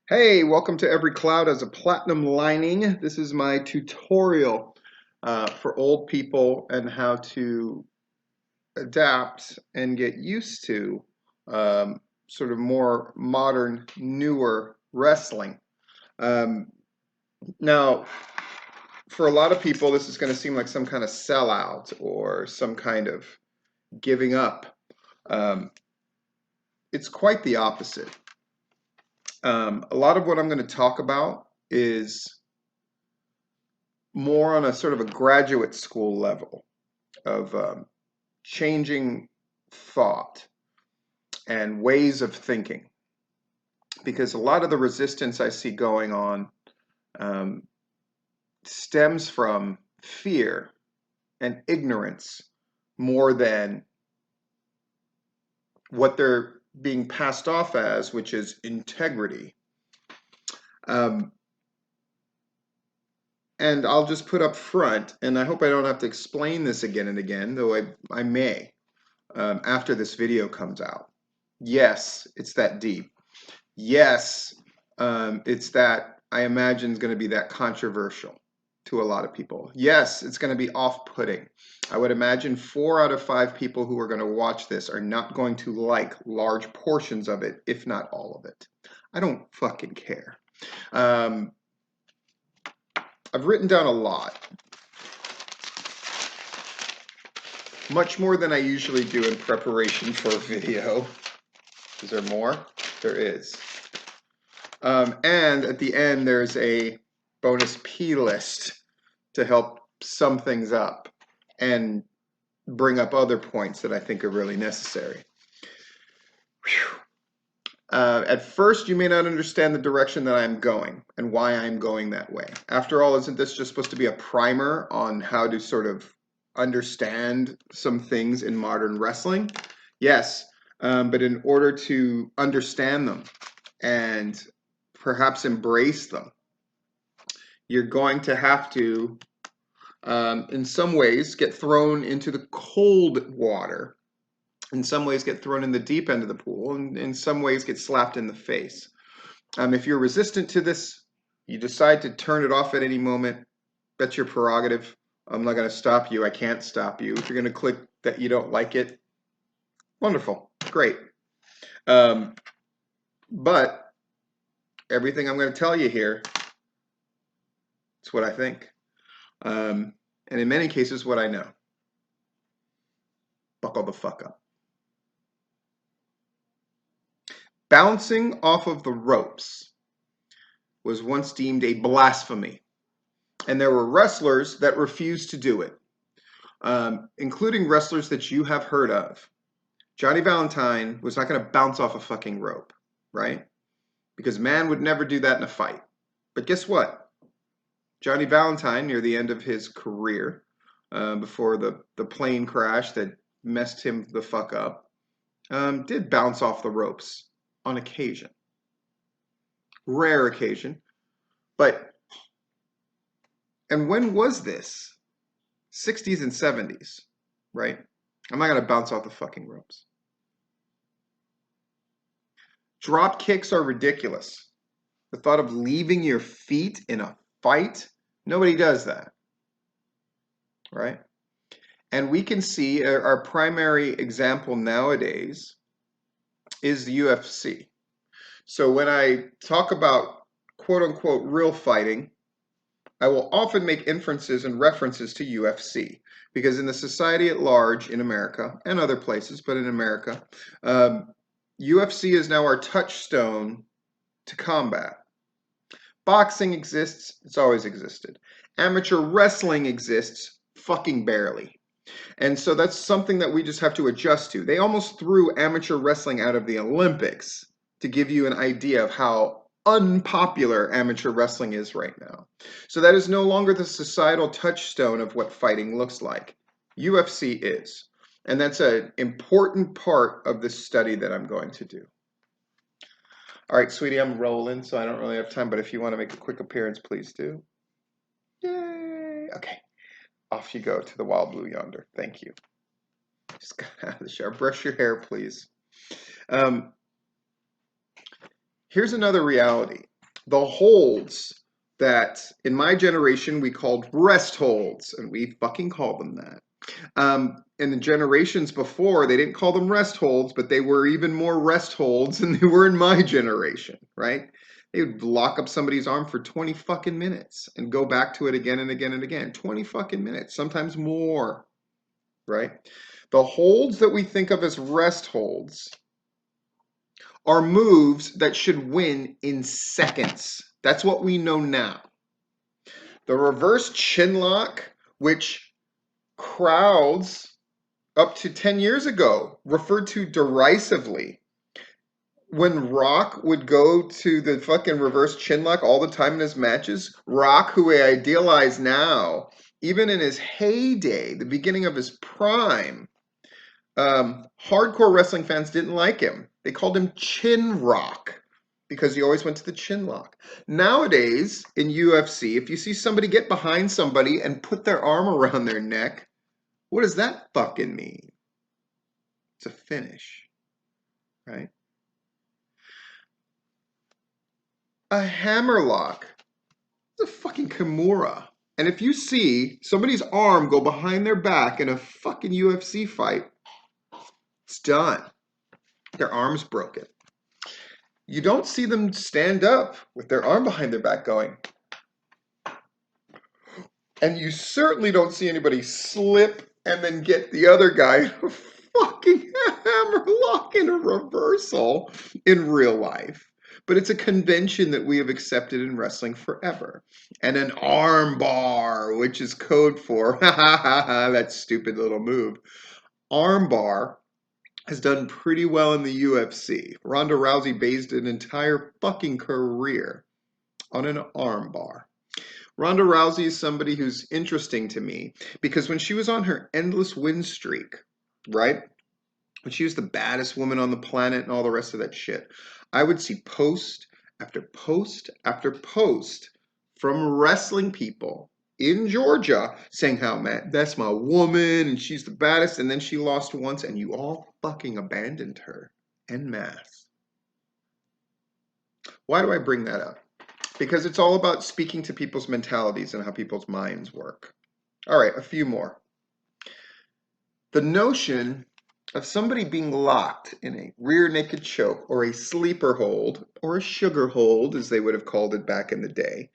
Hey, welcome to Every Cloud Has a Platinum Lining. This is my tutorial for old people and how to adapt and get used to sort of more modern, newer wrestling. Um, Now, for a lot of people, this is going to seem like some kind of sellout or some kind of giving up. Um, it's quite the opposite. A lot of what I'm going to talk about is more on a sort of a graduate school level of changing thought and ways of thinking. Because a lot of the resistance I see going on um, stems from fear and ignorance more than what they're being passed off as, which is integrity. Um, and I'll just put up front, and I hope I don't have to explain this again and again, though I may after this video comes out. Yes, it's that deep. Yes, it's that I imagine is going to be that controversial to a lot of people. Yes, it's going to be off-putting. I would imagine 4 out of 5 people who are going to watch this are not going to like large portions of it, if not all of it. I don't fucking care. Um, I've written down a lot. Much more than I usually do in preparation for a video. Is there more? There is. And at the end, there's a bonus Plist to help sum things up and bring up other points that I think are really necessary. At first, you may not understand the direction that I'm going and why I'm going that way. After all, isn't this just supposed to be a primer on how to sort of understand some things in modern wrestling? Yes, but in order to understand them and perhaps embrace them, you're going to have to, in some ways, get thrown into the cold water. In some ways, get thrown in the deep end of the pool, and in some ways, get slapped in the face. If you're resistant to this, you decide to turn it off at any moment. That's your prerogative. I'm not going to stop you. I can't stop you. If you're going to click that you don't like it, wonderful, great. But everything I'm going to tell you here, it's what I think. And in many cases, what I know. Buckle the fuck up. Bouncing off of the ropes was once deemed a blasphemy, and there were wrestlers that refused to do it, including wrestlers that you have heard of. Johnny Valentine was not going to bounce off a fucking rope, right? Because man would never do that in a fight. But guess what? Johnny Valentine, near the end of his career, before the plane crash that messed him the fuck up, did bounce off the ropes on occasion. Rare occasion. And when was this? 60s and 70s, right? I'm not going to bounce off the fucking ropes. Drop kicks are ridiculous. The thought of leaving your feet in a fight, nobody does that, right? And we can see our primary example nowadays is the UFC. So when I talk about quote unquote real fighting, I will often make inferences and references to UFC because in the society at large in America and other places, but in America, UFC is now our touchstone to combat. Boxing exists, it's always existed. Amateur wrestling exists, fucking barely. And so that's something that we just have to adjust to. They almost threw amateur wrestling out of the Olympics to give you an idea of how unpopular amateur wrestling is right now. So that is no longer the societal touchstone of what fighting looks like. UFC is. And that's an important part of this study that I'm going to do. All right, sweetie, I'm rolling, so I don't really have time, but if you want to make a quick appearance, please do. Yay! Okay, off you go to the wild blue yonder. Thank you. Just got out of the shower. Brush your hair, please. Here's another reality. The holds that in my generation we called rest holds, and we fucking called them that. In the generations before, they didn't call them rest holds, but they were even more rest holds than they were in my generation, right? They would lock up somebody's arm for 20 fucking minutes and go back to it again and again and again. 20 fucking minutes, sometimes more, right? The holds that we think of as rest holds are moves that should win in seconds. That's what we know now. The reverse chin lock, which crowds up to 10 years ago referred to derisively. When Rock would go to the fucking reverse chin lock all the time in his matches, Rock, who I idealize now, even in his heyday, the beginning of his prime, hardcore wrestling fans didn't like him. They called him Chin Rock because he always went to the chin lock. Nowadays, in UFC, if you see somebody get behind somebody and put their arm around their neck, what does that fucking mean? It's a finish, right? A hammerlock is a fucking kimura. And if you see somebody's arm go behind their back in a fucking UFC fight, it's done. Their arm's broken. You don't see them stand up with their arm behind their back going. And you certainly don't see anybody slip and then get the other guy a fucking hammerlock in a reversal in real life. But it's a convention that we have accepted in wrestling forever. And an arm bar, which is code for that stupid little move. Arm bar has done pretty well in the UFC. Ronda Rousey based an entire fucking career on an arm bar. Ronda Rousey is somebody who's interesting to me because when she was on her endless win streak, right? When she was the baddest woman on the planet and all the rest of that shit, I would see post after post after post from wrestling people in Georgia saying how, man, that's my woman and she's the baddest, and then she lost once and you all fucking abandoned her en masse. Why do I bring that up? Because it's all about speaking to people's mentalities and how people's minds work. All right, a few more. The notion of somebody being locked in a rear naked choke or a sleeper hold or a sugar hold, as they would have called it back in the day,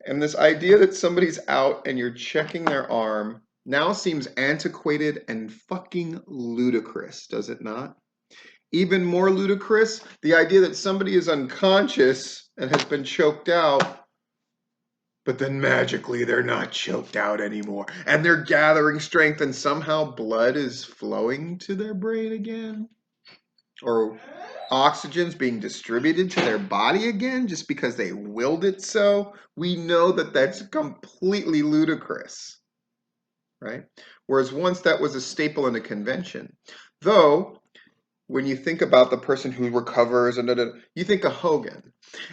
and this idea that somebody's out and you're checking their arm now seems antiquated and fucking ludicrous, does it not? Even more ludicrous, the idea that somebody is unconscious and has been choked out, but then magically they're not choked out anymore and they're gathering strength and somehow blood is flowing to their brain again, or oxygen's being distributed to their body again just because they willed it so. We know that that's completely ludicrous, right? Whereas once that was a staple in a convention. Though when you think about the person who recovers and you think of Hogan.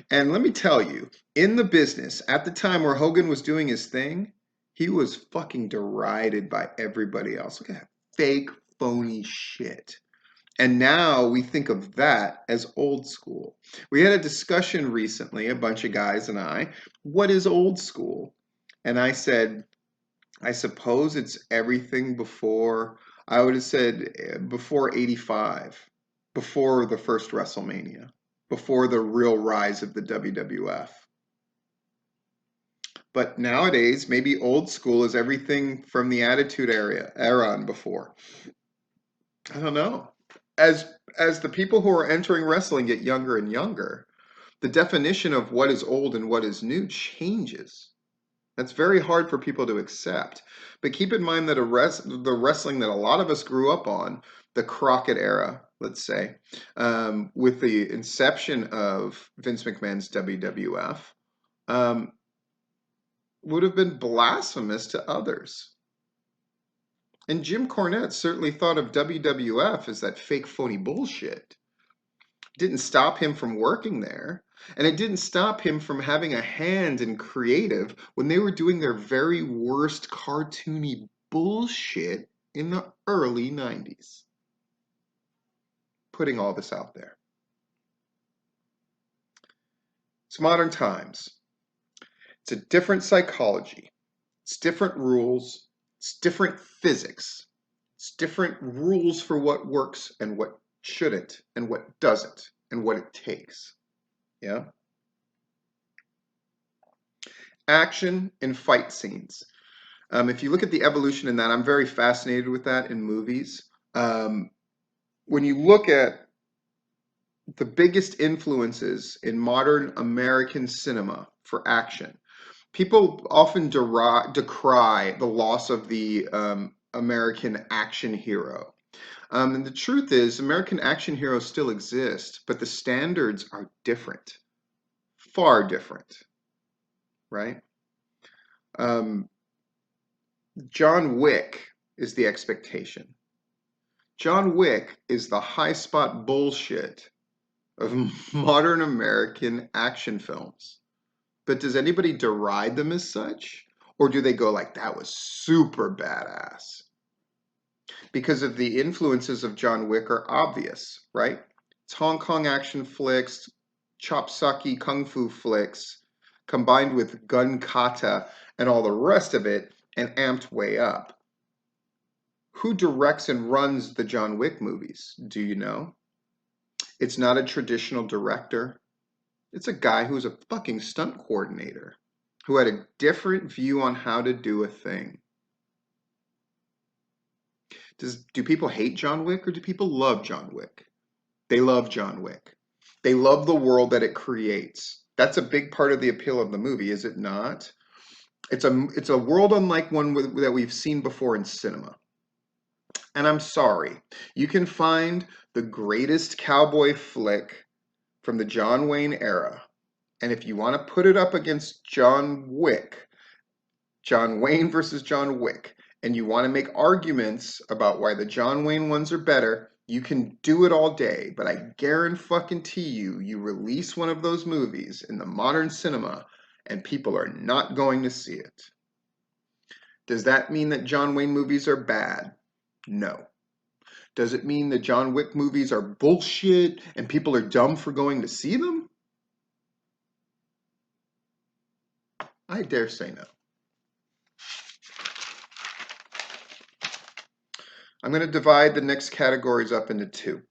And let me tell you, in the business, at the time where Hogan was doing his thing, he was fucking derided by everybody else. Look at that fake, phony shit. And now we think of that as old school. We had a discussion recently, a bunch of guys and I, what is old school? And I said, I suppose it's everything before, I would have said before 85, before the first WrestleMania, before the real rise of the WWF. But nowadays, maybe old school is everything from the Attitude era and before. I don't know. As the people who are entering wrestling get younger and younger, the definition of what is old and what is new changes. That's very hard for people to accept. But keep in mind that the wrestling that a lot of us grew up on, the Crockett era, let's say, with the inception of Vince McMahon's WWF, would have been blasphemous to others. And Jim Cornette certainly thought of WWF as that fake, phony bullshit. It didn't stop him from working there. And it didn't stop him from having a hand in creative when they were doing their very worst cartoony bullshit in the early 90s. Putting all this out there. It's modern times. It's a different psychology. It's different rules. It's different physics. It's different rules for what works and what shouldn't and what doesn't and what it takes. Yeah. Action in fight scenes. If you look at the evolution in that, I'm very fascinated with that in movies. When you look at the biggest influences in modern American cinema for action, people often decry the loss of the American action hero. And the truth is, American action heroes still exist, but the standards are different, far different, right? Um, John Wick is the expectation. John Wick is the high spot bullshit of modern American action films. But does anybody deride them as such? Or do they go like, that was super badass? Because of the influences of John Wick are obvious, right? It's Hong Kong action flicks, chop-sucky kung fu flicks, combined with gun kata and all the rest of it, and amped way up. Who directs and runs the John Wick movies? Do you know? It's not a traditional director. It's a guy who's a fucking stunt coordinator who had a different view on how to do a thing. Do people hate John Wick or do people love John Wick? They love John Wick. They love the world that it creates. That's a big part of the appeal of the movie, is it not? It's a world unlike one that we've seen before in cinema. And I'm sorry, you can find the greatest cowboy flick from the John Wayne era, and if you want to put it up against John Wick, John Wayne versus John Wick, and you want to make arguments about why the John Wayne ones are better, you can do it all day, but I guarantee you, you release one of those movies in the modern cinema and people are not going to see it. Does that mean that John Wayne movies are bad? No. Does it mean that John Wick movies are bullshit and people are dumb for going to see them? I dare say no. I'm going to divide the next categories up into two.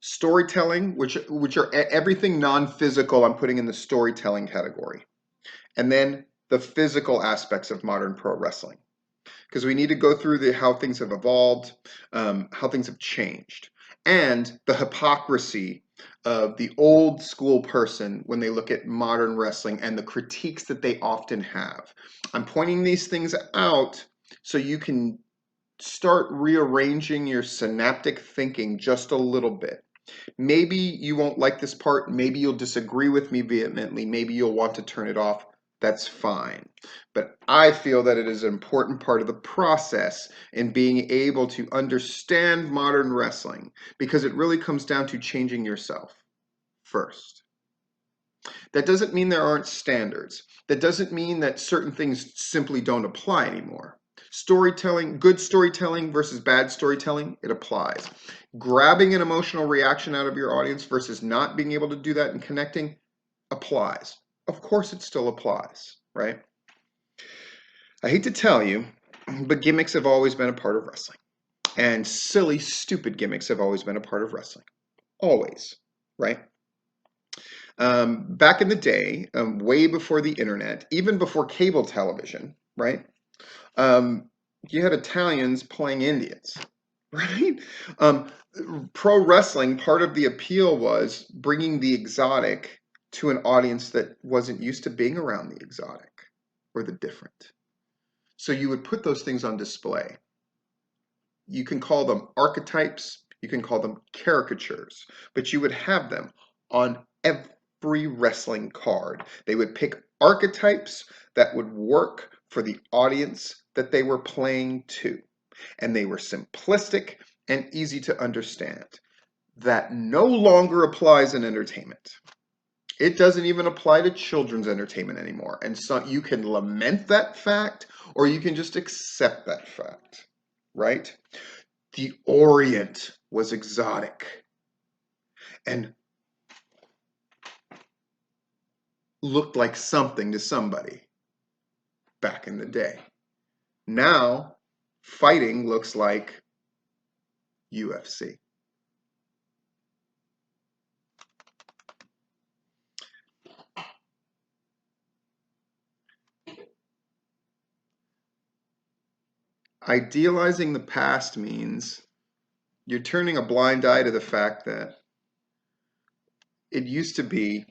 Storytelling, which are everything non-physical, I'm putting in the storytelling category. And then the physical aspects of modern pro wrestling. Because we need to go through how things have evolved, how things have changed, and the hypocrisy of the old school person when they look at modern wrestling and the critiques that they often have. I'm pointing these things out so you can start rearranging your synaptic thinking just a little bit. Maybe you won't like this part. Maybe you'll disagree with me vehemently. Maybe you'll want to turn it off. That's fine. But I feel that it is an important part of the process in being able to understand modern wrestling because it really comes down to changing yourself first. That doesn't mean there aren't standards. That doesn't mean that certain things simply don't apply anymore. Storytelling, good storytelling versus bad storytelling, it applies. Grabbing an emotional reaction out of your audience versus not being able to do that and connecting applies. Of course it still applies, right? I hate to tell you, but gimmicks have always been a part of wrestling. And silly, stupid gimmicks have always been a part of wrestling. Always, right? Back in the day, way before the internet, even before cable television, right? You had Italians playing Indians, right? Pro wrestling, part of the appeal was bringing the exotic to an audience that wasn't used to being around the exotic or the different. So you would put those things on display. You can call them archetypes, you can call them caricatures, but you would have them on every wrestling card. They would pick archetypes that would work for the audience that they were playing to. And they were simplistic and easy to understand. That no longer applies in entertainment. It doesn't even apply to children's entertainment anymore. And so you can lament that fact or you can just accept that fact, right? The Orient was exotic. And looked like something to somebody back in the day. Now, fighting looks like UFC. Idealizing the past means you're turning a blind eye to the fact that it used to be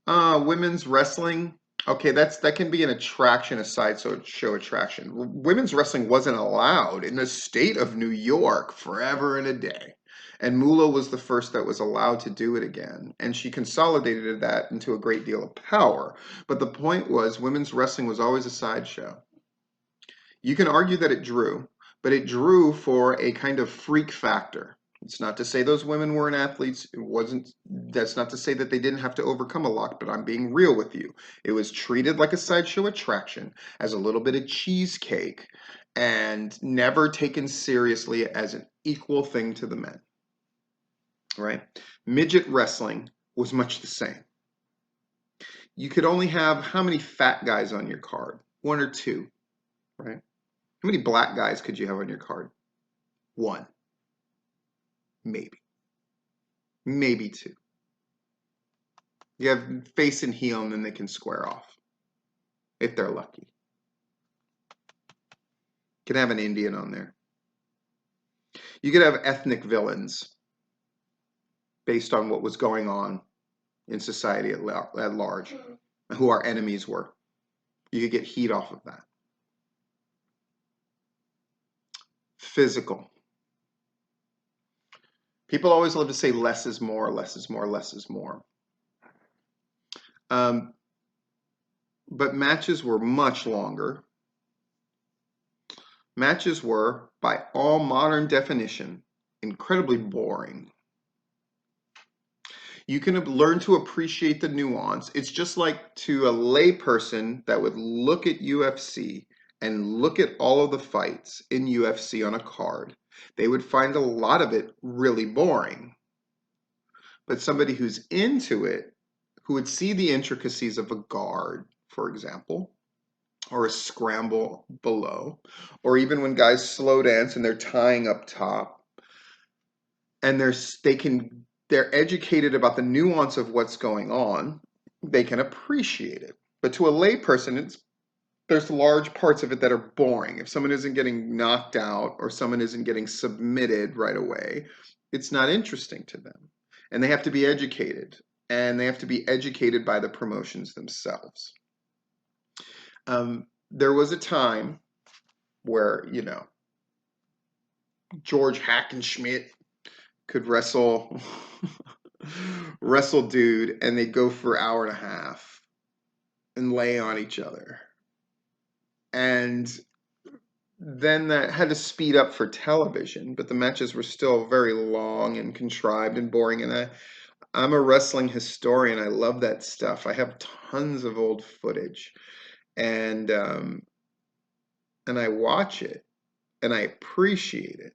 women's wrestling. Okay, that can be an attraction, a sideshow attraction. Women's wrestling wasn't allowed in the state of New York forever and a day. And Moolah was the first that was allowed to do it again. And she consolidated that into a great deal of power. But the point was, women's wrestling was always a sideshow. You can argue that it drew, but it drew for a kind of freak factor. It's not to say those women weren't athletes. It wasn't, that's not to say that they didn't have to overcome a lot, but I'm being real with you. It was treated like a sideshow attraction, as a little bit of cheesecake, and never taken seriously as an equal thing to the men, right? Midget wrestling was much the same. You could only have how many fat guys on your card? One or two, right? How many black guys could you have on your card? One. Maybe. Maybe two. You have face and heel, and then they can square off. If they're lucky. You can have an Indian on there. You could have ethnic villains based on what was going on in society at large, who our enemies were. You could get heat off of that. Physical. People always love to say less is more, less is more, less is more. But matches were much longer. Matches were, by all modern definition, incredibly boring. You can learn to appreciate the nuance. It's just like to a lay person that would look at UFC and look at all of the fights in UFC on a card. They would find a lot of it really boring. But somebody who's into it, who would see the intricacies of a guard, for example, or a scramble below, or even when guys slow dance and they're tying up top, and they're educated about the nuance of what's going on, they can appreciate it. But to a lay person, there's large parts of it that are boring. If someone isn't getting knocked out or someone isn't getting submitted right away, it's not interesting to them. And they have to be educated, and they have to be educated by the promotions themselves. There was a time where, George Hackenschmidt could wrestle dude, and they'd go for an hour and a half and lay on each other. And then that had to speed up for television, but the matches were still very long and contrived and boring. And I'm a wrestling historian. I love that stuff. I have tons of old footage, and I watch it and I appreciate it.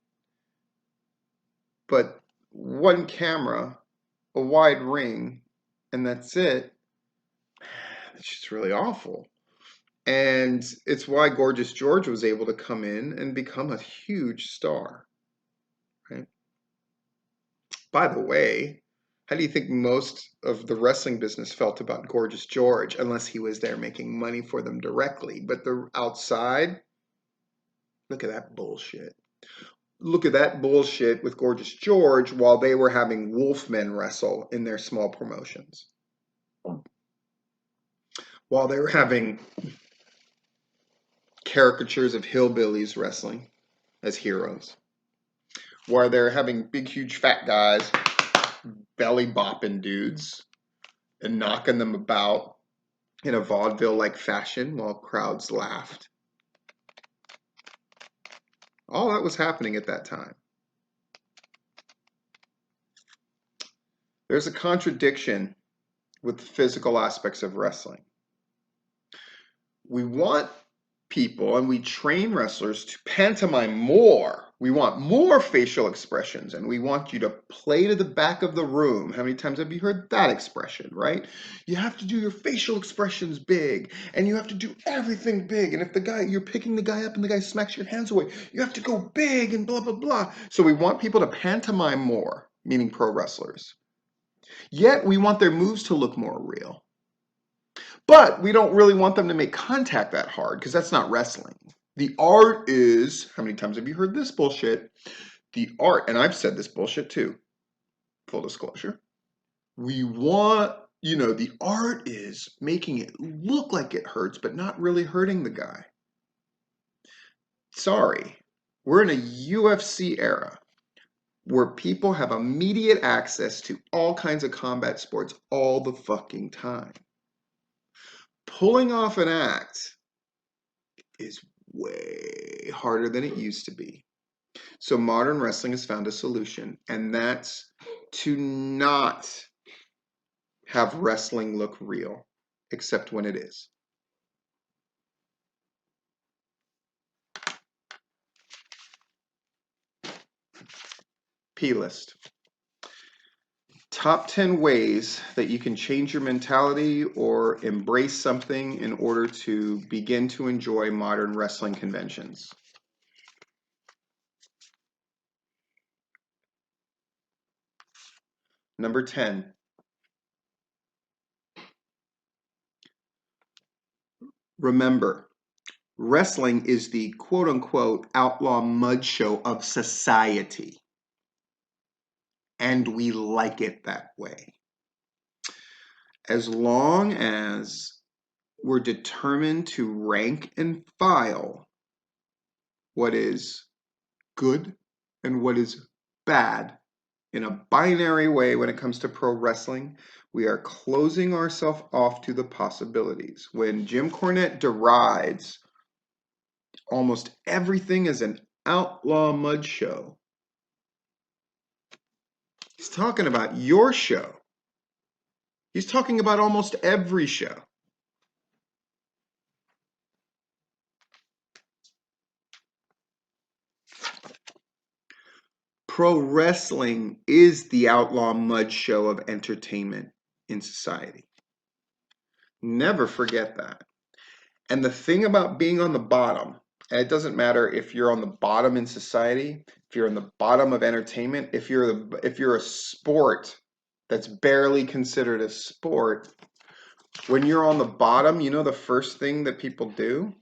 But one camera, a wide ring, and that's it. It's just really awful. And it's why Gorgeous George was able to come in and become a huge star, right? By the way, how do you think most of the wrestling business felt about Gorgeous George, unless he was there making money for them directly? But the outside, look at that bullshit. Look at that bullshit with Gorgeous George while they were having wolfmen wrestle in their small promotions. While they were having caricatures of hillbillies wrestling as heroes. While they're having big, huge, fat guys belly bopping dudes and knocking them about in a vaudeville-like fashion while crowds laughed. All that was happening at that time. There's a contradiction with the physical aspects of wrestling. We want people, and we train wrestlers to pantomime more We want more facial expressions, and we want you to play to the back of the room. How many times have you heard that expression, right? You have to do your facial expressions big, and you have to do everything big. And if you're picking the guy up and the guy smacks your hands away, you have to go big and blah, blah, blah. So we want people to pantomime more, meaning pro wrestlers. Yet we want their moves to look more real. But we don't really want them to make contact that hard, because that's not wrestling. The art is, how many times have you heard this bullshit? The art, and I've said this bullshit too, full disclosure. We want, the art is making it look like it hurts, but not really hurting the guy. Sorry, we're in a UFC era where people have immediate access to all kinds of combat sports all the fucking time. Pulling off an act is way harder than it used to be. So modern wrestling has found a solution, and that's to not have wrestling look real, except when it is. Plist. Top 10 ways that you can change your mentality or embrace something in order to begin to enjoy modern wrestling conventions. Number 10. Remember, wrestling is the quote-unquote outlaw mud show of society. And we like it that way. As long as we're determined to rank and file what is good and what is bad in a binary way when it comes to pro wrestling, we are closing ourselves off to the possibilities. When Jim Cornette derides almost everything as an outlaw mud show, he's talking about your show. He's talking about almost every show. Pro wrestling is the outlaw mud show of entertainment in society. Never forget that. And the thing about being on the bottom, and it doesn't matter if you're on the bottom in society, if you're on the bottom of entertainment, if you're a sport that's barely considered a sport, when you're on the bottom, the first thing that people do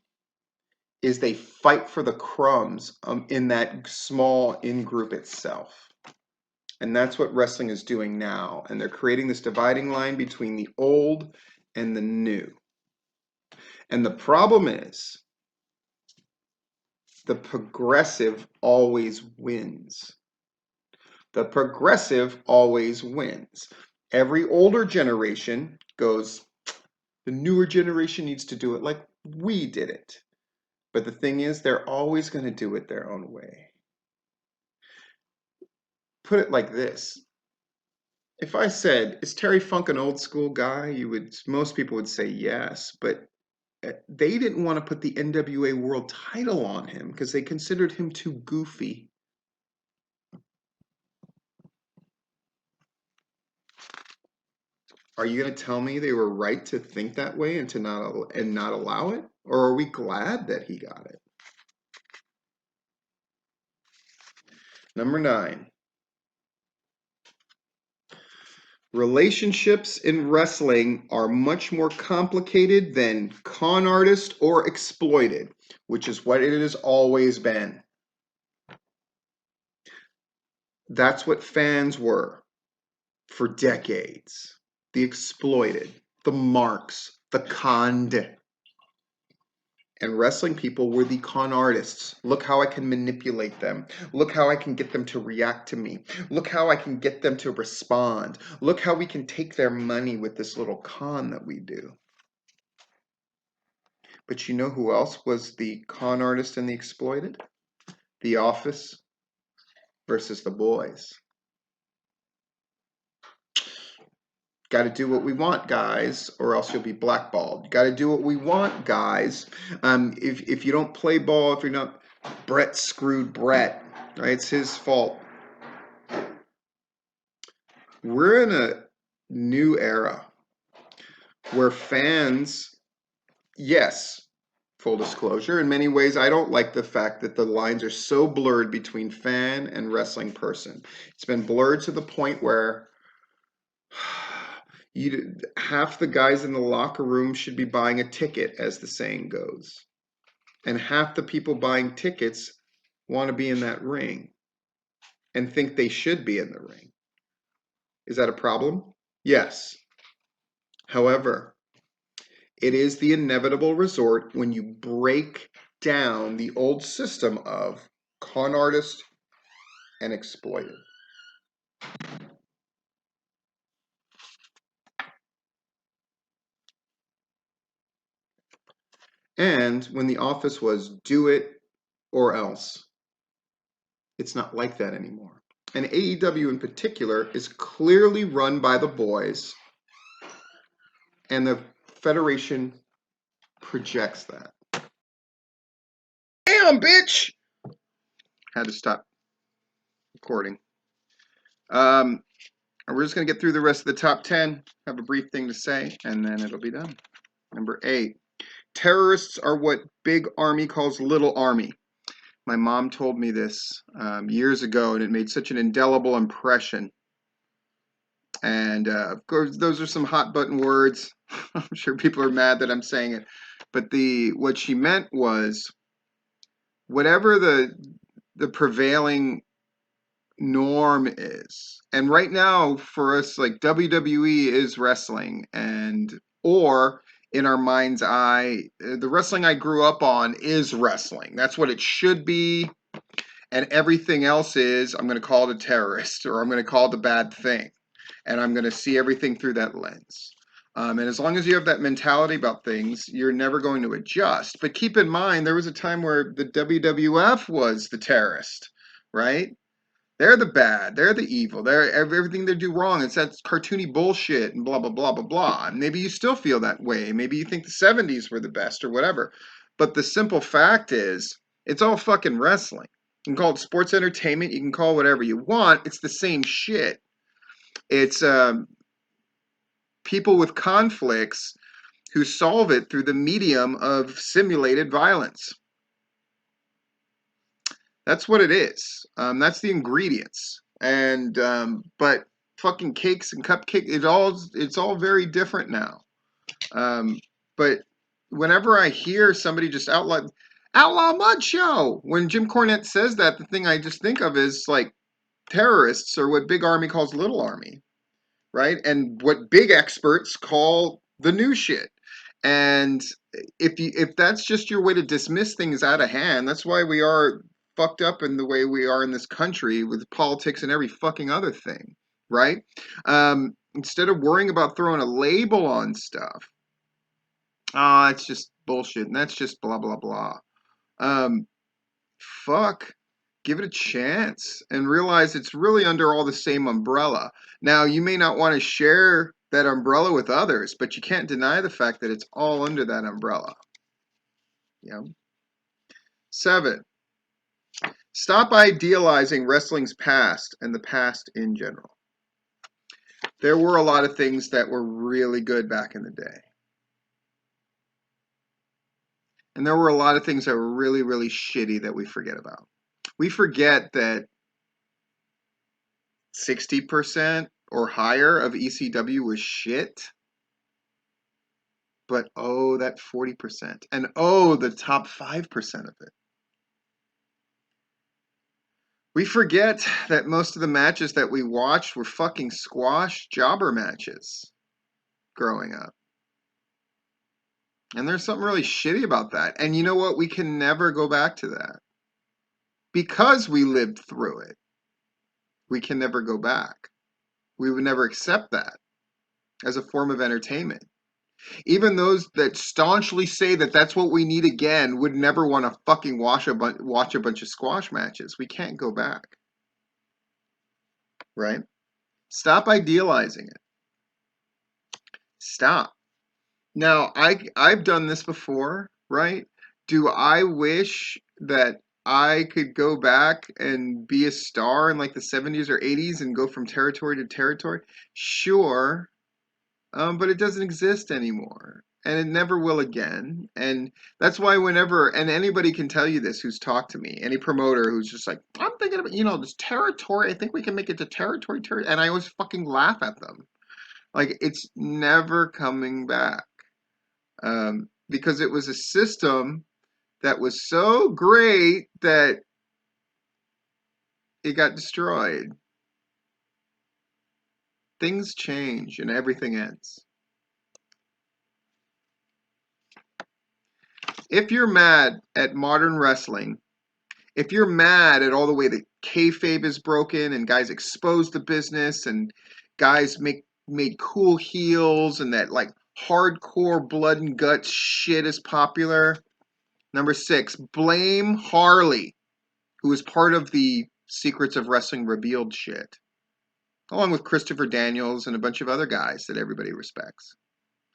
is they fight for the crumbs in that small in-group itself. And that's what wrestling is doing now. And they're creating this dividing line between the old and the new. And the problem is, the progressive always wins. The progressive always wins. Every older generation goes, the newer generation needs to do it like we did it. But the thing is, they're always going to do it their own way. Put it like this. If I said, is Terry Funk an old school guy? Most people would say yes, but they didn't want to put the NWA World Title on him because they considered him too goofy. Are you going to tell me they were right to think that way and to not allow it? Or are we glad that he got it? Number 9. Relationships in wrestling are much more complicated than con artist or exploited, which is what it has always been. That's what fans were for decades. The exploited, the marks, the conned. And wrestling people were the con artists. Look how I can manipulate them. Look how I can get them to react to me. Look how I can get them to respond. Look how we can take their money with this little con that we do. But you know who else was the con artist and the exploited? The Office versus The Boys. Got to do what we want, guys, or else you'll be blackballed. Got to do what we want, guys. If you don't play ball, if you're not, Brett screwed Brett. Right? It's his fault. We're in a new era where fans, yes, full disclosure, in many ways, I don't like the fact that the lines are so blurred between fan and wrestling person. It's been blurred to the point where half the guys in the locker room should be buying a ticket, as the saying goes. And half the people buying tickets want to be in that ring and think they should be in the ring. Is that a problem? Yes. However, it is the inevitable resort when you break down the old system of con artist and exploiter. And when the office was do it or else, it's not like that anymore. And AEW in particular is clearly run by the boys, and the Federation projects that. Damn, bitch! Had to stop recording. We're just going to get through the rest of the top 10, have a brief thing to say, and then it'll be done. Number 8. Terrorists are what Big Army calls Little Army. My mom told me this years ago, and it made such an indelible impression. And of course, those are some hot button words. I'm sure people are mad that I'm saying it. But what she meant was whatever the prevailing norm is. And right now for us, like, WWE is wrestling, or in our mind's eye, the wrestling I grew up on is wrestling. That's what it should be. And everything else is, I'm going to call it a terrorist, or I'm going to call it a bad thing. And I'm going to see everything through that lens. And as long as you have that mentality about things, you're never going to adjust. But keep in mind, there was a time where the WWF was the terrorist, right? They're the bad. They're the evil. They're everything they do wrong. It's that cartoony bullshit and blah, blah, blah, blah, blah. And maybe you still feel that way. Maybe you think the 70s were the best or whatever. But the simple fact is, it's all fucking wrestling. You can call it sports entertainment. You can call it whatever you want. It's the same shit. It's people with conflicts who solve it through the medium of simulated violence. That's what it is. That's the ingredients. And but fucking cakes and cupcakes, it's all very different now. But whenever I hear somebody just outlaw mud show, when Jim Cornette says that, the thing I just think of is like terrorists, or what Big Army calls Little Army, right? And what big experts call the new shit. And if that's just your way to dismiss things out of hand, that's why we are fucked up in the way we are in this country with politics and every fucking other thing, right? Instead of worrying about throwing a label on stuff, it's just bullshit, and that's just blah blah blah. Um, Fuck, give it a chance and realize it's really under all the same umbrella. Now, you may not want to share that umbrella with others, but you can't deny the fact that it's all under that umbrella. Yeah. 7. Stop idealizing wrestling's past and the past in general. There were a lot of things that were really good back in the day. And there were a lot of things that were really, really shitty that we forget about. We forget that 60% or higher of ECW was shit. But oh, that 40%. And oh, the top 5% of it. We forget that most of the matches that we watched were fucking squash jobber matches growing up. And there's something really shitty about that. And you know what? We can never go back to that. Because we lived through it, we can never go back. We would never accept that as a form of entertainment. Even those that staunchly say that that's what we need again would never want to fucking watch a bunch of squash matches. We can't go back. Right? Stop idealizing it. Stop. Now, I've done this before, right? Do I wish that I could go back and be a star in like the 70s or 80s and go from territory to territory? Sure. But it doesn't exist anymore. And it never will again. And that's why whenever, and anybody can tell you this who's talked to me, any promoter who's just like, I'm thinking about, this territory, I think we can make it to territory. And I always fucking laugh at them. Like, it's never coming back. Because it was a system that was so great that it got destroyed. Things change and everything ends. If you're mad at modern wrestling, if you're mad at all the way that kayfabe is broken and guys expose the business and guys made cool heels and that like hardcore blood and guts shit is popular. Number 6, blame Harley, who is part of the Secrets of Wrestling Revealed shit, along with Christopher Daniels and a bunch of other guys that everybody respects.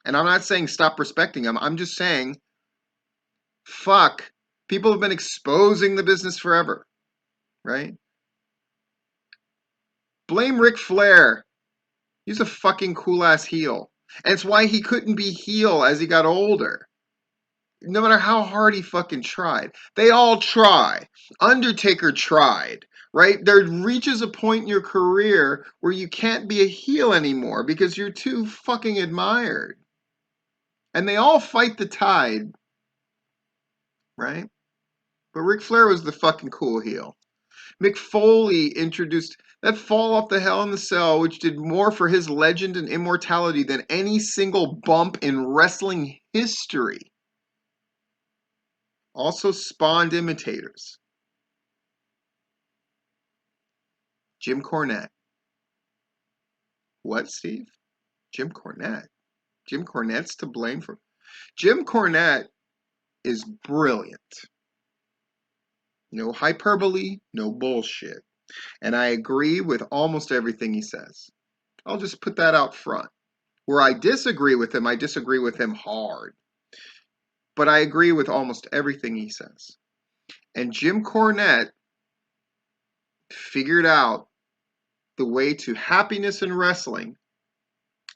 And I'm not saying stop respecting them. I'm just saying, fuck, people have been exposing the business forever, right? Blame Ric Flair. He's a fucking cool-ass heel. And it's why he couldn't be heel as he got older. No matter how hard he fucking tried. They all try. Undertaker tried, right? There reaches a point in your career where you can't be a heel anymore because you're too fucking admired. And they all fight the tide, right? But Ric Flair was the fucking cool heel. Mick Foley introduced that fall off the Hell in the Cell, which did more for his legend and immortality than any single bump in wrestling history. Also spawned imitators. Jim Cornette. What, Steve? Jim Cornette. Jim Cornette's to blame for. Jim Cornette is brilliant. No hyperbole, no bullshit. And I agree with almost everything he says. I'll just put that out front. Where I disagree with him hard. But I agree with almost everything he says. And Jim Cornette figured out the way to happiness in wrestling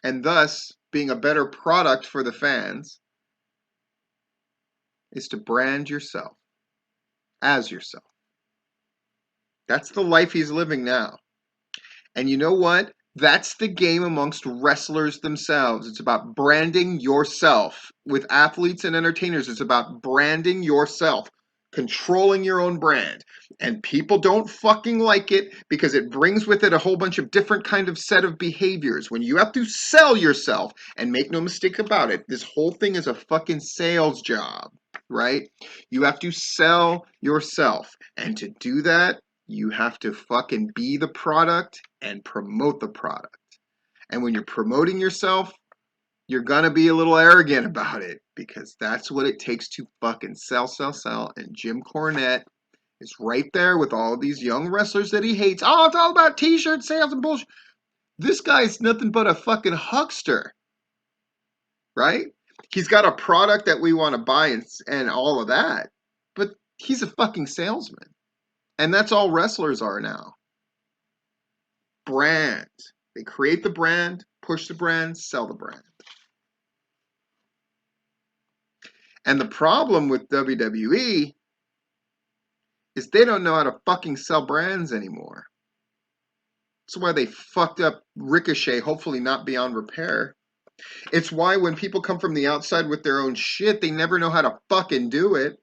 and thus being a better product for the fans is to brand yourself as yourself. That's the life he's living now. And you know what? That's the game amongst wrestlers themselves. It's about branding yourself. With athletes and entertainers, it's about branding yourself, controlling your own brand. And people don't fucking like it because it brings with it a whole bunch of different kind of set of behaviors. When you have to sell yourself, and make no mistake about it, this whole thing is a fucking sales job, right? You have to sell yourself. And to do that, you have to fucking be the product and promote the product. And when you're promoting yourself, you're gonna be a little arrogant about it because that's what it takes to fucking sell. And Jim Cornette is right there with all of these young wrestlers that he hates. Oh, it's all about t-shirt sales and bullshit. This guy's nothing but a fucking huckster, right? He's got a product that we want to buy and all of that, but he's a fucking salesman. And that's all wrestlers are now. Brand. They create the brand, push the brand, sell the brand. And the problem with WWE is they don't know how to fucking sell brands anymore. That's why they fucked up Ricochet, hopefully not beyond repair. It's why when people come from the outside with their own shit, they never know how to fucking do it.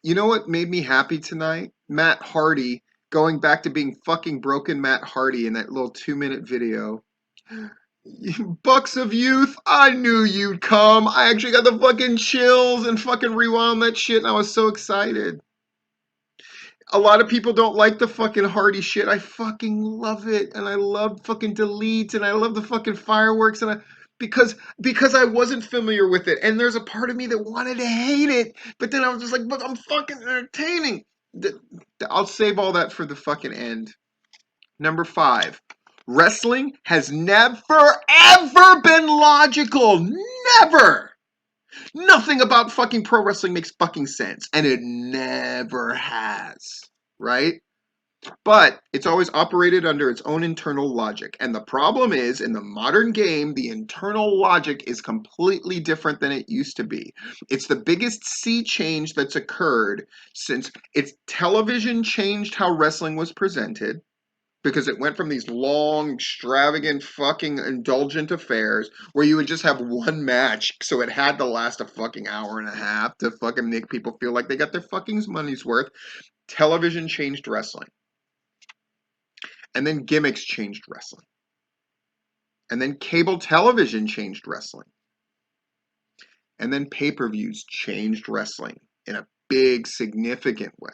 You know what made me happy tonight? Matt Hardy going back to being fucking broken Matt Hardy in that little 2-minute video. Bucks of Youth, I knew you'd come. I actually got the fucking chills and fucking rewound that shit and I was so excited. A lot of people don't like the fucking Hardy shit. I fucking love it. And I love fucking Delete and I love the fucking fireworks and because I wasn't familiar with it. And there's a part of me that wanted to hate it. But then I was just like, but I'm fucking entertaining. I'll save all that for the fucking end. Number 5. Wrestling has never, ever been logical. Never. Nothing about fucking pro wrestling makes fucking sense. And it never has. Right? But it's always operated under its own internal logic. And the problem is, in the modern game, the internal logic is completely different than it used to be. It's the biggest sea change that's occurred since television changed how wrestling was presented, because it went from these long, extravagant, fucking indulgent affairs where you would just have one match, so it had to last a fucking hour and a half to fucking make people feel like they got their fucking money's worth. Television changed wrestling. And then gimmicks changed wrestling. And then cable television changed wrestling. And then pay-per-views changed wrestling in a big, significant way.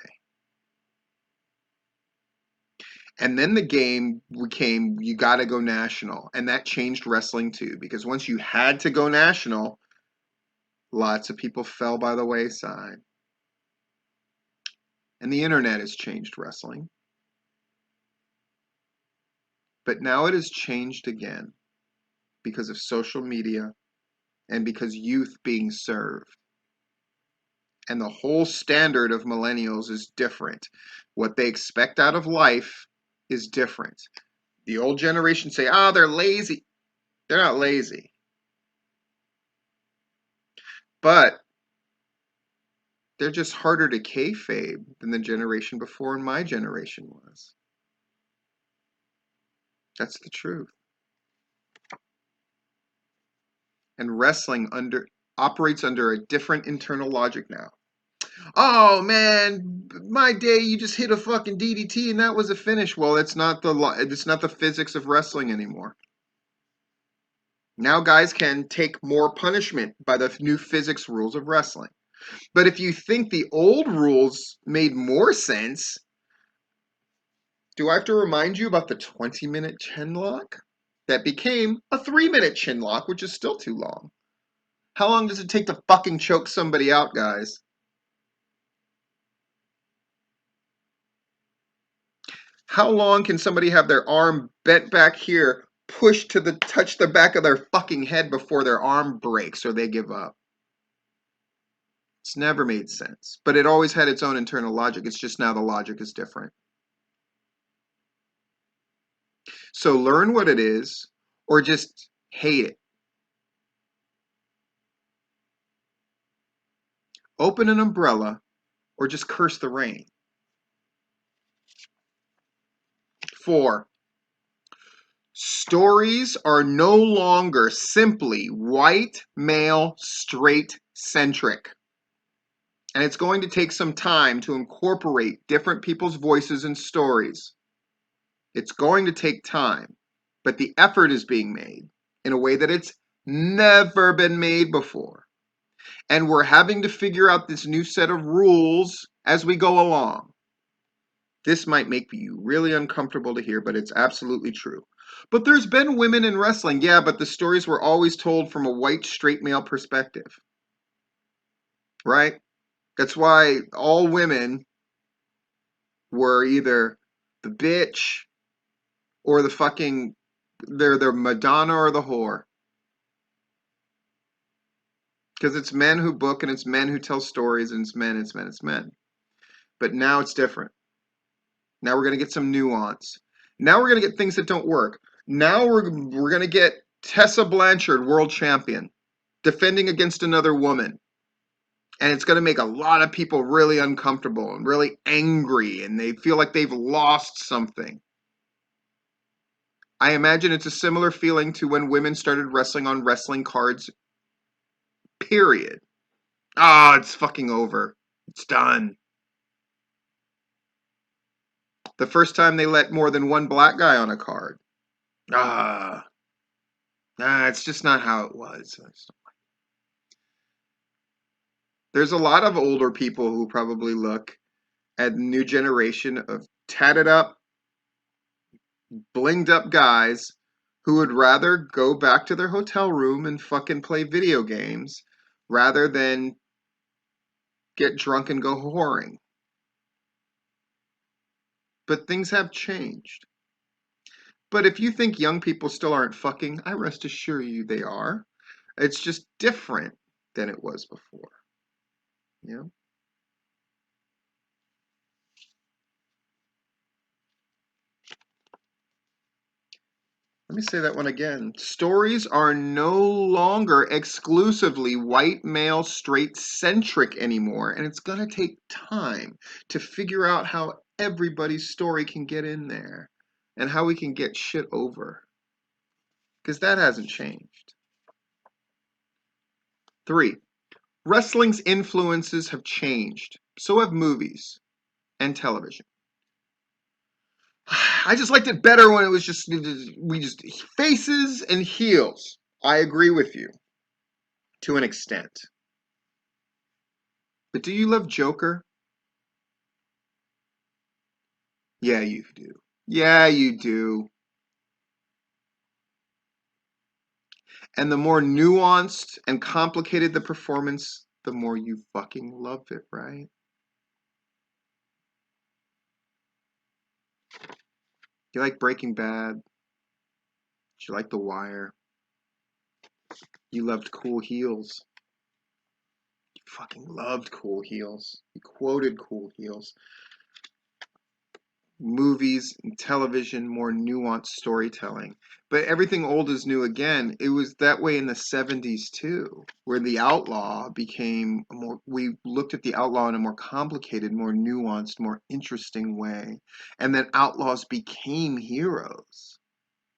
And then the game became, you got to go national. And that changed wrestling too, because once you had to go national, lots of people fell by the wayside. And the internet has changed wrestling. But now it has changed again because of social media and because youth being served. And the whole standard of millennials is different. What they expect out of life is different. The old generation say, they're lazy. They're not lazy. But they're just harder to kayfabe than the generation before and my generation was. That's the truth. And wrestling operates under a different internal logic now. Oh man, my day you just hit a fucking DDT and that was a finish. Well, it's not the physics of wrestling anymore. Now guys can take more punishment by the new physics rules of wrestling. But if you think the old rules made more sense, do I have to remind you about the 20-minute chin lock? That became a 3-minute chin lock, which is still too long. How long does it take to fucking choke somebody out, guys? How long can somebody have their arm bent back here, pushed to touch the back of their fucking head before their arm breaks or they give up? It's never made sense. But it always had its own internal logic. It's just now the logic is different. So learn what it is or just hate it. Open an umbrella or just curse the rain. 4. Stories are no longer simply white, male, straight centric. And it's going to take some time to incorporate different people's voices and stories. It's going to take time, but the effort is being made in a way that it's never been made before. And we're having to figure out this new set of rules as we go along. This might make you really uncomfortable to hear, but it's absolutely true. But there's been women in wrestling. Yeah, but the stories were always told from a white, straight male perspective. Right? That's why all women were either the bitch or the fucking, they're the Madonna or the whore. Because it's men who book and it's men who tell stories and it's men, it's men, it's men. But now it's different. Now we're going to get some nuance. Now we're going to get things that don't work. Now we're going to get Tessa Blanchard, world champion, defending against another woman. And it's going to make a lot of people really uncomfortable and really angry, and they feel like they've lost something. I imagine it's a similar feeling to when women started wrestling on wrestling cards, period. It's fucking over. It's done. The first time they let more than one black guy on a card. It's just not how it was. There's a lot of older people who probably look at the new generation of tatted up, blinged up guys who would rather go back to their hotel room and fucking play video games rather than get drunk and go whoring. But things have changed. But if you think young people still aren't fucking, I rest assure you they are. It's just different. than it was before. Yeah. Let me say that one again. Stories are no longer exclusively white male straight centric anymore, and it's going to take time to figure out how everybody's story can get in there and how we can get shit over, because that hasn't changed. 3. Wrestling's influences have changed. So have movies and television. I just liked it better when it was just faces and heels. I agree with you to an extent. But do you love Joker? Yeah, you do. Yeah, you do. And the more nuanced and complicated the performance, the more you fucking love it, right? You like Breaking Bad. You like The Wire. You loved Cool Heels. You fucking loved Cool Heels. You quoted Cool Heels. Movies and television, more nuanced storytelling. But everything old is new again. It was that way in the 70s too, where the outlaw became more, we looked at the outlaw in a more complicated, more nuanced, more interesting way. And then outlaws became heroes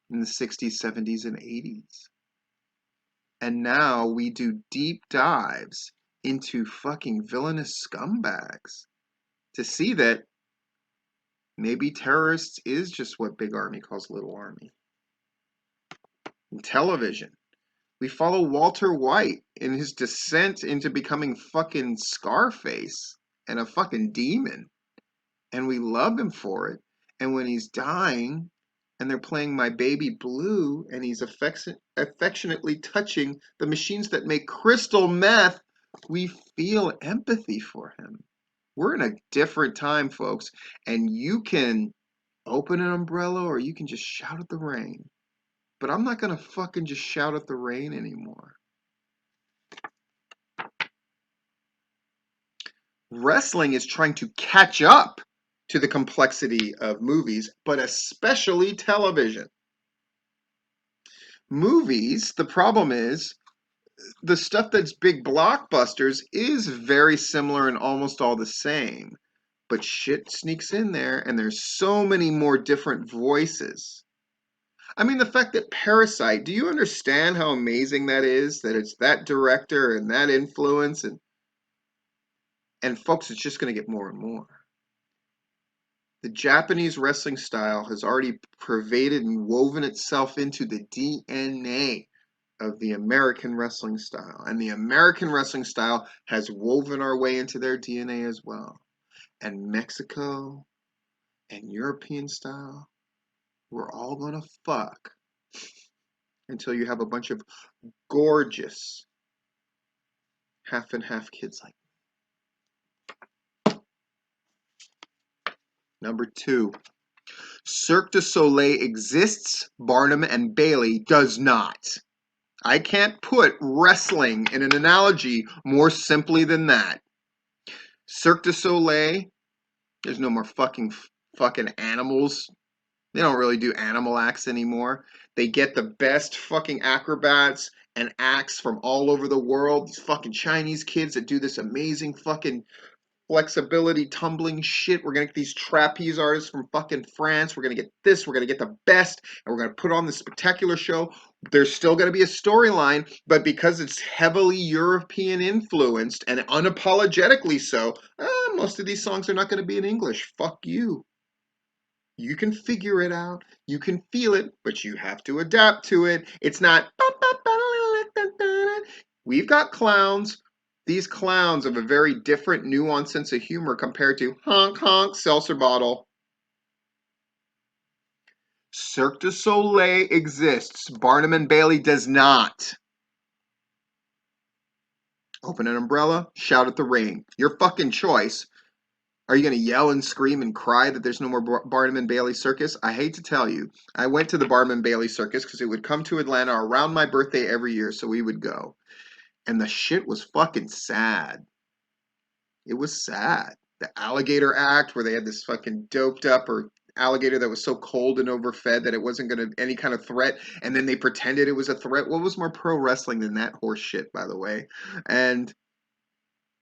in the 60s, 70s, and 80s. And now we do deep dives into fucking villainous scumbags to see that maybe terrorists is just what Big Army calls Little Army. In television, we follow Walter White in his descent into becoming fucking Scarface and a fucking demon. And we love him for it. And when he's dying and they're playing My Baby Blue and he's affectionately touching the machines that make crystal meth, we feel empathy for him. We're in a different time, folks. And you can open an umbrella or you can just shout at the rain. But I'm not going to fucking just shout at the rain anymore. Wrestling is trying to catch up to the complexity of movies, but especially television. Movies, the problem is the stuff that's big blockbusters is very similar and almost all the same. But shit sneaks in there and there's so many more different voices. I mean, the fact that Parasite, do you understand how amazing that is? That it's that director and that influence and folks, it's just going to get more and more. The Japanese wrestling style has already pervaded and woven itself into the DNA of the American wrestling style. And the American wrestling style has woven our way into their DNA as well. And Mexico and European style, we're all going to fuck until you have a bunch of gorgeous half and half kids like me. Number 2, Cirque du Soleil exists, Barnum and Bailey does not. I can't put wrestling in an analogy more simply than that. Cirque du Soleil, there's no more fucking animals. They don't really do animal acts anymore. They get the best fucking acrobats and acts from all over the world. These fucking Chinese kids that do this amazing fucking flexibility tumbling shit. We're gonna get these trapeze artists from fucking France. We're gonna get this. We're gonna get the best, and we're gonna put on this spectacular show. There's still gonna be a storyline, but because it's heavily European influenced and unapologetically so, most of these songs are not gonna be in English. Fuck you. You can figure it out. You can feel it, but you have to adapt to it. It's not. We've got clowns. These clowns have a very different, nuanced sense of humor compared to honk honk seltzer bottle. Cirque du Soleil exists. Barnum and Bailey does not. Open an umbrella, shout at the rain. Your fucking choice. Are you going to yell and scream and cry that there's no more Barnum and Bailey Circus? I hate to tell you. I went to the Barnum and Bailey Circus because it would come to Atlanta around my birthday every year, so we would go. And the shit was fucking sad. It was sad. The Alligator Act, where they had this fucking doped up or alligator that was so cold and overfed that it wasn't going to any kind of threat, and then they pretended it was a threat. What was more pro wrestling than that horse shit, by the way? And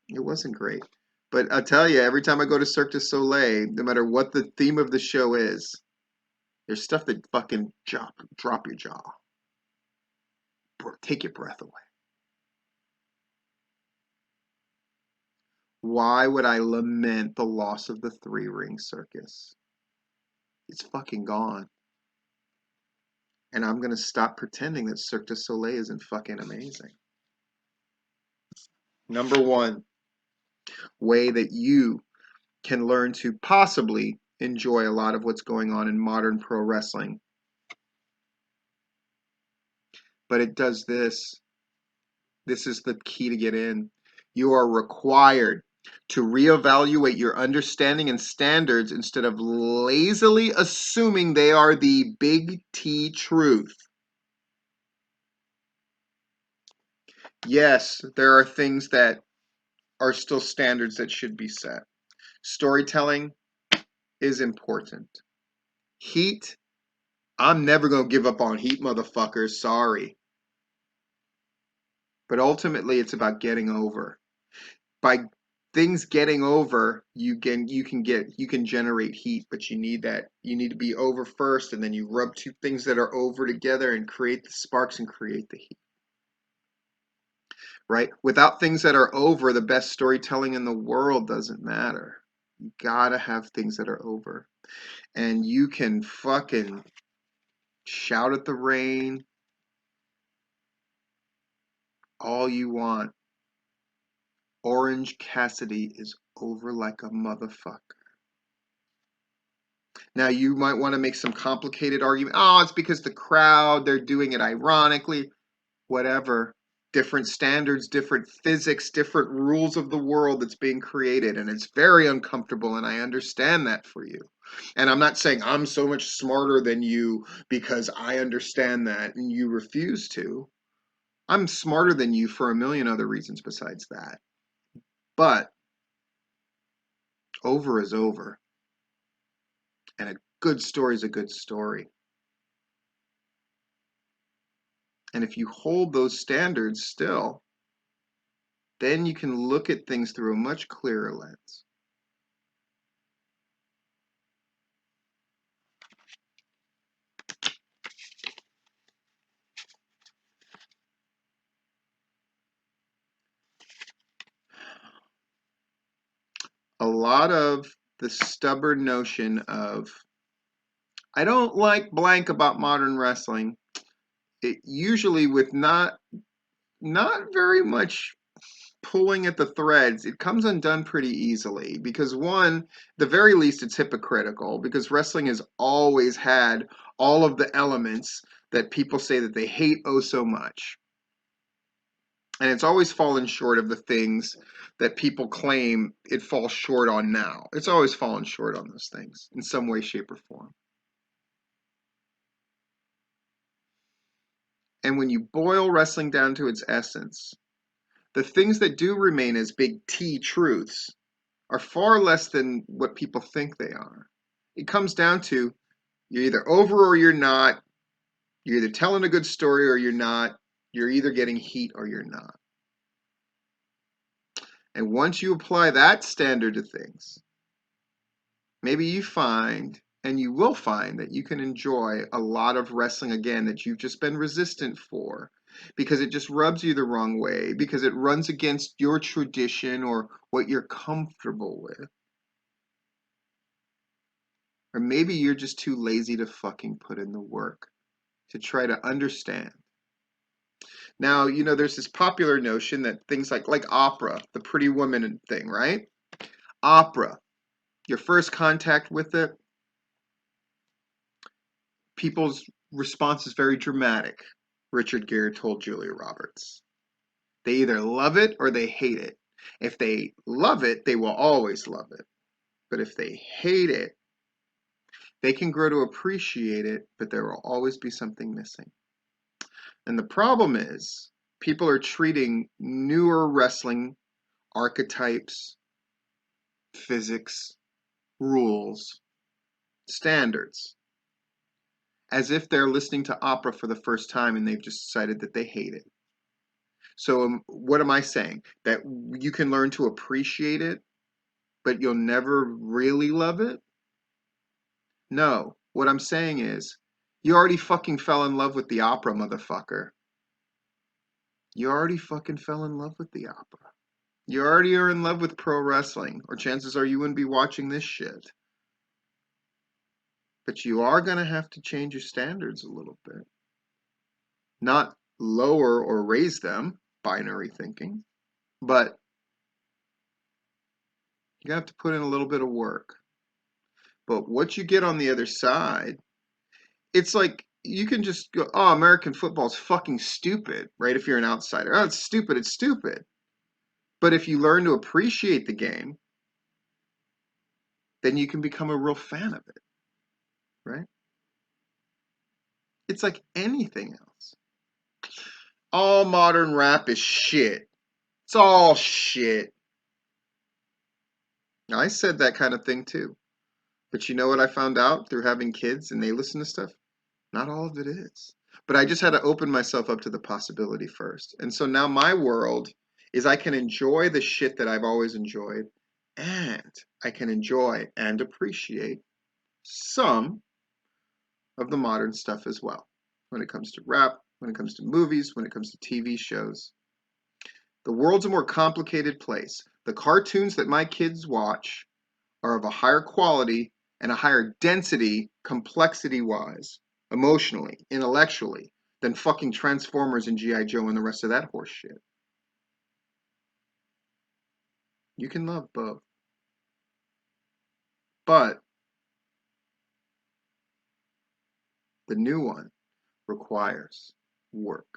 it wasn't great. But I'll tell you, every time I go to Cirque du Soleil, no matter what the theme of the show is, there's stuff that fucking drop your jaw, take your breath away. Why would I lament the loss of the three-ring circus? It's fucking gone. And I'm going to stop pretending that Cirque du Soleil isn't fucking amazing. Number one way that you can learn to possibly enjoy a lot of what's going on in modern pro wrestling. But it does this. This is the key to get in. You are required to reevaluate your understanding and standards instead of lazily assuming they are the big T truth. Yes, there are things that are still standards that should be set. Storytelling is important. Heat, I'm never going to give up on heat, motherfuckers. Sorry. But ultimately, it's about getting over. By things getting over, you can generate heat, but you need to be over first, and then you rub two things that are over together and create the sparks and create the heat. Right? Without things that are over, the best storytelling in the world doesn't matter. You gotta have things that are over. And you can fucking shout at the rain all you want. Orange Cassidy is over like a motherfucker. Now you might want to make some complicated argument. Oh, it's because the crowd, they're doing it ironically. Whatever. Different standards, different physics, different rules of the world that's being created. And it's very uncomfortable, and I understand that for you. And I'm not saying I'm so much smarter than you because I understand that and you refuse to. I'm smarter than you for a million other reasons besides that. But over is over. And a good story is a good story. And if you hold those standards still, then you can look at things through a much clearer lens. A lot of the stubborn notion of, I don't like blank about modern wrestling, it usually with not very much pulling at the threads, it comes undone pretty easily because one, the very least, it's hypocritical because wrestling has always had all of the elements that people say that they hate oh so much. And it's always fallen short of the things that people claim it falls short on now. It's always fallen short on those things in some way, shape, or form. And when you boil wrestling down to its essence, the things that do remain as big T truths are far less than what people think they are. It comes down to you're either over or you're not. You're either telling a good story or you're not. You're either getting heat or you're not. And once you apply that standard to things, maybe you find, and you will find, that you can enjoy a lot of wrestling again that you've just been resistant for because it just rubs you the wrong way, because it runs against your tradition or what you're comfortable with. Or maybe you're just too lazy to fucking put in the work to try to understand. Now, there's this popular notion that things like opera, the Pretty Woman thing, right? Opera, your first contact with it, people's response is very dramatic, Richard Gere told Julia Roberts. They either love it or they hate it. If they love it, they will always love it. But if they hate it, they can grow to appreciate it, but there will always be something missing. And the problem is People are treating newer wrestling archetypes, physics, rules, standards, as if they're listening to opera for the first time and they've just decided that they hate it. So, what am I saying? That you can learn to appreciate it, but you'll never really love it? No. What I'm saying is, you already fucking fell in love with the opera, motherfucker. You already fucking fell in love with the opera. You already are in love with pro wrestling, or chances are you wouldn't be watching this shit. But you are going to have to change your standards a little bit. Not lower or raise them, binary thinking, but you have to put in a little bit of work. But what you get on the other side, it's like you can just go, oh, American football's fucking stupid, right? If you're an outsider, oh, it's stupid, it's stupid. But if you learn to appreciate the game, then you can become a real fan of it, right? It's like anything else. All modern rap is shit. It's all shit. I said that kind of thing too. But you know what I found out through having kids and they listen to stuff? Not all of it is. But I just had to open myself up to the possibility first. And so now my world is I can enjoy the shit that I've always enjoyed, and I can enjoy and appreciate some of the modern stuff as well. When it comes to rap, when it comes to movies, when it comes to TV shows. The world's a more complicated place. The cartoons that my kids watch are of a higher quality and a higher density, complexity-wise, emotionally, intellectually, than fucking Transformers and G.I. Joe and the rest of that horse shit. You can love both. But the new one requires work.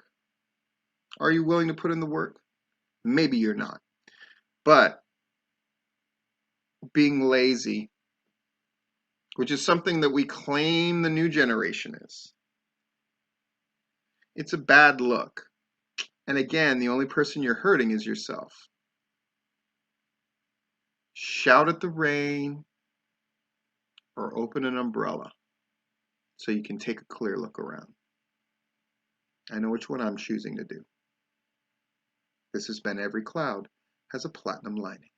Are you willing to put in the work? Maybe you're not. But being lazy, which is something that we claim the new generation is, it's a bad look. And again, the only person you're hurting is yourself. Shout at the rain or open an umbrella so you can take a clear look around. I know which one I'm choosing to do. This has been Every Cloud Has a Platinum Lining.